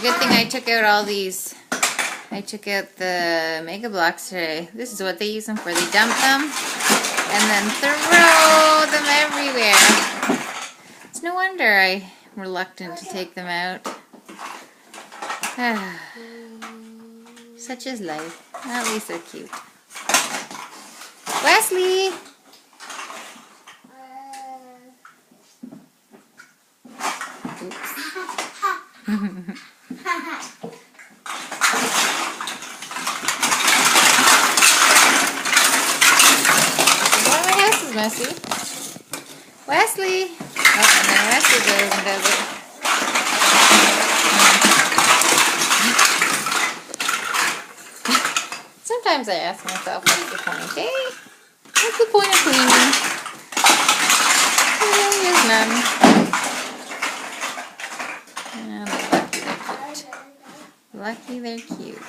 Good thing I took out all these. I took out the Mega Bloks today. This is what they use them for. They dump them and then throw them everywhere. It's no wonder I'm reluctant to take them out. Such is life. At least they're cute. Wesley! Oops. Why my house is messy? Wesley! Oh, and then Wesley goes and does it. Sometimes I ask myself, what's the point, eh? What's the point of cleaning? There is none. And lucky they're cute. Lucky they're cute.